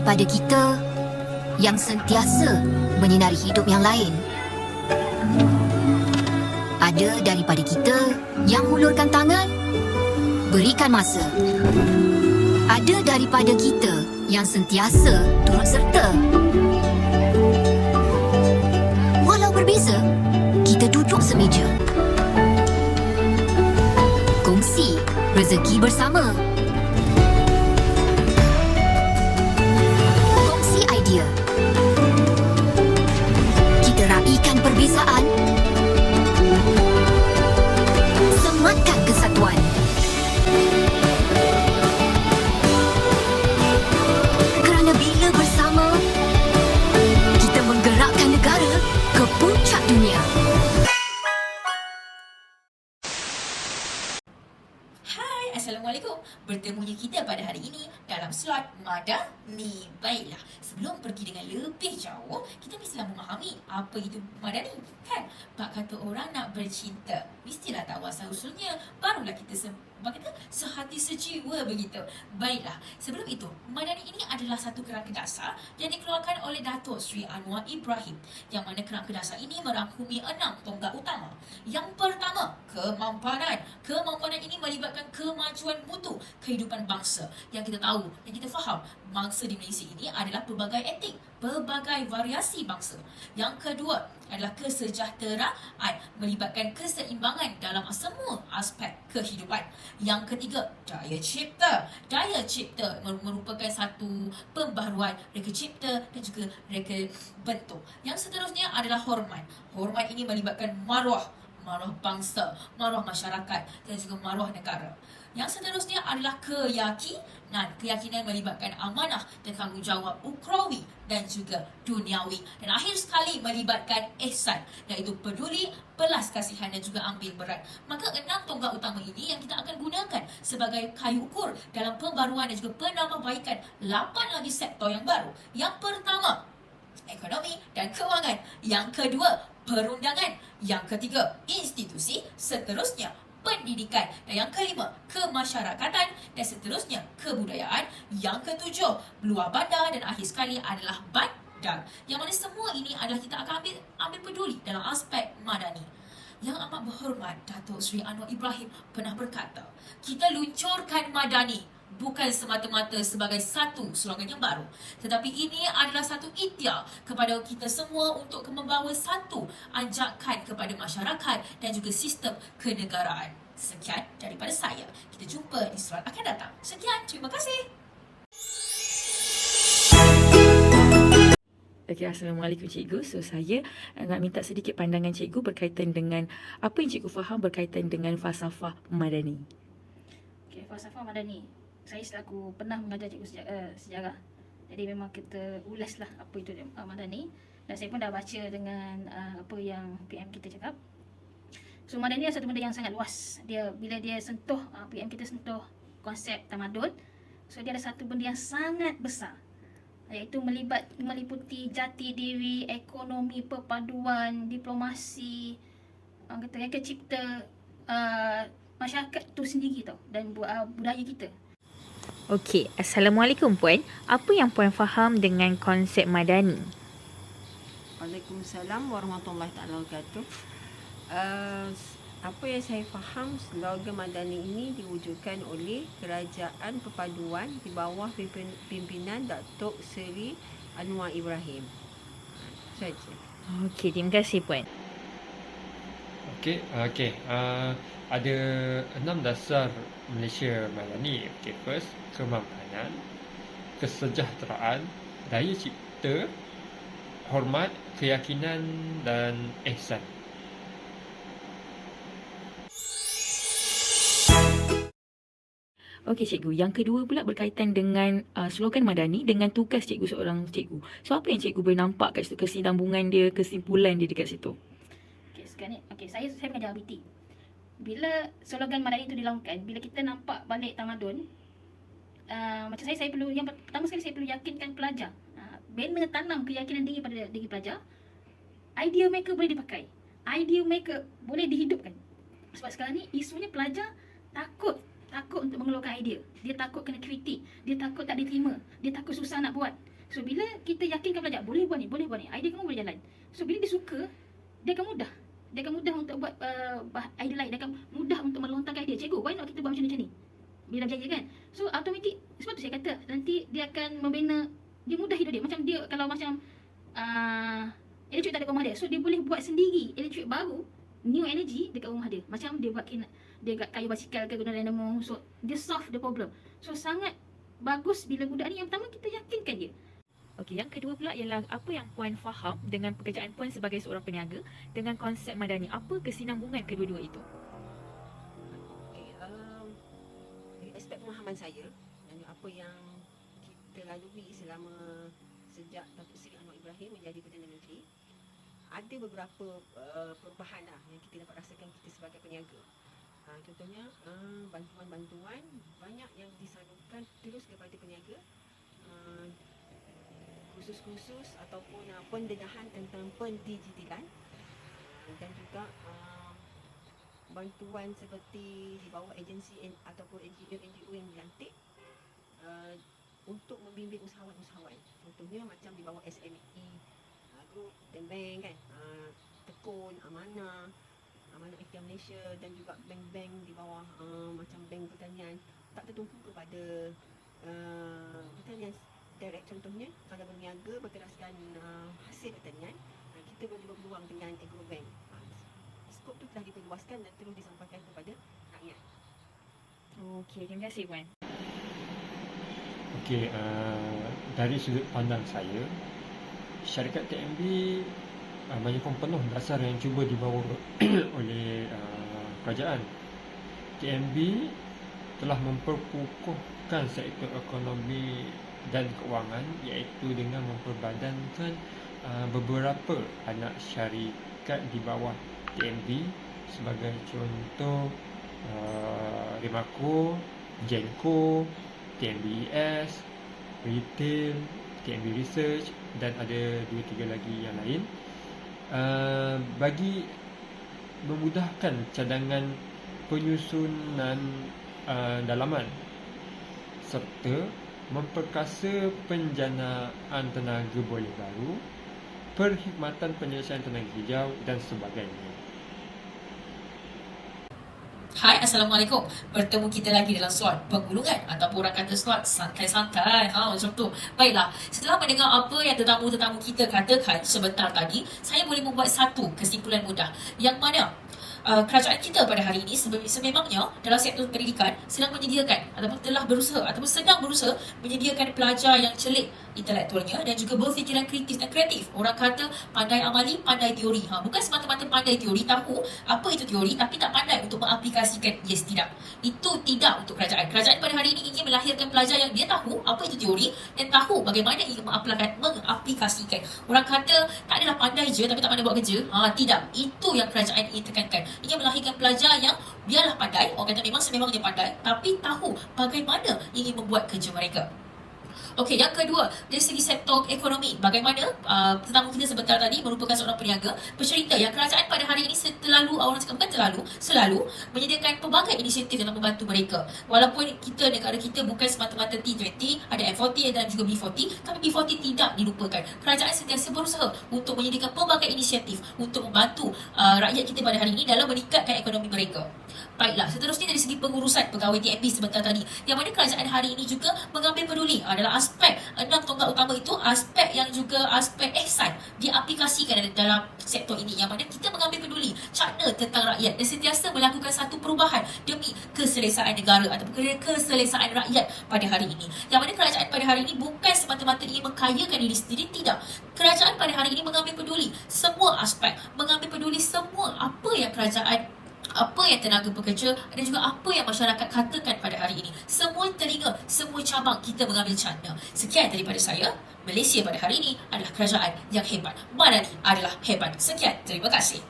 daripada kita yang sentiasa menyinari hidup yang lain. Ada daripada kita yang hulurkan tangan, berikan masa. Ada daripada kita yang sentiasa turut serta. Walau berbeza, kita duduk semeja. Kongsi rezeki bersama. Kongsi idea. Kita raikan perbezaan. Sematkan kesatuan. Kerana bila bersama, kita menggerakkan negara ke puncak dunia. Hai, Assalamualaikum. Bertemunya kita pada hari ini dalam slot Madani. Baiklah, sebelum pergi dengan lebih jauh, kita mestilah memahami apa itu Madani, kan? Bak kata orang nak bercinta, mestilah tahu asal usulnya, barulah kita sehati sejiwa begitu. Baiklah, sebelum itu, Madani ini adalah satu kerangka dasar yang dikeluarkan oleh Datuk Seri Anwar Ibrahim, yang mana kerangka dasar ini merangkumi 6 tonggak utama. Yang pertama, kemampanan. Kemampanan ini melibatkan kemajuan mutu kehidupan bangsa. Yang kita tahu, yang kita faham, bangsa di Malaysia ini adalah pelbagai etnik, pelbagai variasi bangsa. Yang kedua adalah kesejahteraan, melibatkan keseimbangan dalam semua aspek kehidupan. Yang ketiga, daya cipta. Daya cipta merupakan satu pembaharuan reka cipta dan juga reka bentuk. Yang seterusnya adalah hormat. Hormat ini melibatkan maruah bangsa, maruah masyarakat dan juga maruah negara. Yang seterusnya adalah keyakinan. Keyakinan melibatkan amanah dan tanggungjawab ukrawi dan juga duniawi. Dan akhir sekali melibatkan ihsan, iaitu peduli, belas kasihan dan juga ambil berat. Maka 6 tonggak utama ini yang kita akan gunakan sebagai kayu ukur dalam pembaruan dan juga penambahbaikan 8 lagi sektor yang baru. Yang pertama, ekonomi dan kewangan. Yang kedua, perundangan. Yang ketiga, institusi. Seterusnya, pendidikan. Dan yang kelima, kemasyarakatan. Dan seterusnya, kebudayaan. Yang ketujuh, luar bandar. Dan akhir sekali adalah bandar. Yang mana semua ini adalah kita akan ambil peduli dalam aspek madani. Yang amat berhormat Datuk Seri Anwar Ibrahim pernah berkata, kita luncurkan madani bukan semata-mata sebagai satu slogan yang baru, tetapi ini adalah satu ikhtiar kepada kita semua untuk membawa satu anjakan kepada masyarakat dan juga sistem kenegaraan. Sekian daripada saya. Kita jumpa di slot akan datang. Sekian, terima kasih. Okay, Assalamualaikum Cikgu. So, saya nak minta sedikit pandangan Cikgu berkaitan dengan apa yang Cikgu faham berkaitan dengan falsafah Madani. Okay, falsafah Madani. Saya selaku pernah mengajar cikgu sejarah. Jadi memang kita ulaslah apa itu Madani. Dan saya pun dah baca dengan apa yang PM kita cakap. So Madani adalah satu benda yang sangat luas. Bila dia sentuh, PM kita sentuh konsep tamadun. So dia adalah satu benda yang sangat besar. Iaitu meliputi jati diri, ekonomi, perpaduan, diplomasi, reka cipta masyarakat tu sendiri tau, dan budaya kita. Okey, Assalamualaikum Puan. Apa yang Puan faham dengan konsep Madani? Waalaikumsalam warahmatullahi taala wabarakatuh. Apa yang saya faham, slogan Madani ini diwujudkan oleh Kerajaan Perpaduan di bawah pimpinan Datuk Seri Anwar Ibrahim. Saja. Okey, terima kasih Puan. Okey. Ada 6 dasar Malaysia Madani. Okey, first, kemampanan, kesejahteraan, daya cipta, hormat, keyakinan dan ihsan. Okey Cikgu, yang kedua pula berkaitan dengan slogan Madani dengan tugas Cikgu seorang Cikgu. So, apa yang Cikgu boleh nampak kat situ, kesinambungan dia, kesimpulan dia dekat situ? Okay, sekarang ni, saya mengajar BT. Bila slogan Madani itu dilakukan, bila kita nampak balik tamadun, macam saya perlu, yang pertama sekali saya perlu yakinkan pelajar. Bina tanam keyakinan diri pada diri pelajar. Idea maker boleh dipakai. Idea maker boleh dihidupkan. Sebab sekarang ni isunya pelajar takut untuk mengeluarkan idea. Dia takut kena kritik. Dia takut tak diterima. Dia takut susah nak buat. So bila kita yakinkan pelajar boleh buat ni, idea kamu boleh jalan. So bila dia suka, dia akan mudah. Dia akan mudah untuk buat idea lain. Dia akan mudah untuk melontarkan idea. Cikgu, why not kita buat macam ni? Bila berjaya kan. So automatik, sebab tu saya kata nanti dia akan membina, dia mudah hidup dia. Macam dia kalau macam electric tak ada kat rumah dia, so dia boleh buat sendiri electric baru, new energy dekat rumah dia. Macam dia buat dia kayu basikal ke guna dynamo. So dia solve the problem. So sangat bagus bila budak ni, yang pertama kita yakinkan dia. Okey, yang kedua pula ialah apa yang Puan faham dengan pekerjaan Puan sebagai seorang peniaga dengan konsep Madani. Apa kesinambungan kedua-dua itu? Okay, dari aspek pemahaman saya dan apa yang kita lalui selama sejak Datuk Seri Anwar Ibrahim menjadi Perdana Menteri, ada beberapa perubahan lah yang kita dapat rasakan kita sebagai peniaga. Contohnya bantuan-bantuan banyak yang disalurkan terus kepada peniaga, kursus-kursus ataupun pendedahan tentang pendigitalan, dan juga bantuan seperti di bawah agensi ataupun NGO yang dilantik untuk membimbing usahawan-usahawan. Contohnya macam di bawah SME Group dan bank kan, Tekun, Amanah Ikhtiar Malaysia, dan juga bank-bank di bawah macam bank pertanian, tak tertumpu kepada pertanian direct. Contohnya kalau berniaga berteraskan hasil pertanian, kita boleh berpeluang dengan agrobank. Skop tu telah diperluaskan dan terus disampaikan kepada rakyat. Okey, terima kasih Puan. Okey, dari sudut pandang saya, syarikat TMB menyokong penuh dasar yang cuba dibawa oleh kerajaan. TMB telah memperkukuhkan sektor ekonomi dan keuangan, iaitu dengan memperbadankan beberapa anak syarikat di bawah TMB sebagai contoh Rimaco, Genco, TMBES, Retail, TMB Research, dan ada 2-3 lagi yang lain, bagi memudahkan cadangan penyusunan dalaman serta memperkasa penjanaan tenaga boleh baru, perkhidmatan penyelesaian tenaga hijau dan sebagainya. Hai, Assalamualaikum. Bertemu kita lagi dalam slot penggulungan ataupun orang kata slot santai-santai. Macam tu. Baiklah, setelah mendengar apa yang tetamu-tetamu kita katakan sebentar tadi, saya boleh membuat satu kesimpulan mudah, yang mana kerajaan kita pada hari ini sememangnya dalam sektor pendidikan sedang menyediakan ataupun telah berusaha ataupun sedang berusaha menyediakan pelajar yang celik intelektualnya dan juga berfikiran kritis dan kreatif. Orang kata pandai amali, pandai teori. Bukan semata-mata pandai teori, tahu apa itu teori, tapi tak pandai untuk mengaplikasikan. Yes, tidak. Itu tidak untuk kerajaan. Kerajaan pada hari ini ingin melahirkan pelajar yang dia tahu apa itu teori dan tahu bagaimana ia mengaplikasikan. Orang kata tak adalah pandai je tapi tak pandai buat kerja. Tidak. Itu yang kerajaan ingin tekankan. Ingin melahirkan pelajar yang biarlah pandai, orang kata memang sememangnya pandai, tapi tahu bagaimana ingin membuat kerja mereka. Okey, yang kedua, dari segi sektor ekonomi, bagaimana tetamu kita sebentar tadi merupakan seorang peniaga, bercerita yang kerajaan pada hari ini selalu menyediakan pelbagai inisiatif dalam membantu mereka. Walaupun negara kita bukan semata-mata T20, ada M40 dan juga B40, tapi B40 tidak dilupakan. Kerajaan sentiasa berusaha untuk menyediakan pelbagai inisiatif untuk membantu rakyat kita pada hari ini dalam meningkatkan ekonomi mereka. Baiklah, seterusnya dari segi pengurusan pegawai TMB sebentar tadi, yang mana kerajaan hari ini juga mengambil peduli adalah aspek 6 tonggak utama itu, aspek yang juga aspek ihsan diaplikasikan dalam sektor ini, yang mana kita mengambil peduli cakna tentang rakyat dan sentiasa melakukan satu perubahan demi keselesaan negara ataupun keselesaan rakyat pada hari ini. Yang mana kerajaan pada hari ini bukan semata-mata ingin mengkayakan diri sendiri, tidak. Kerajaan pada hari ini mengambil peduli semua aspek, mengambil peduli semua apa yang kerajaan, apa yang tenaga pekerja dan juga apa yang masyarakat katakan pada hari ini. Semua telinga, semua cabang kita mengambil cakna. Sekian daripada saya. Malaysia pada hari ini adalah kerajaan yang hebat. Madani adalah hebat. Sekian, terima kasih.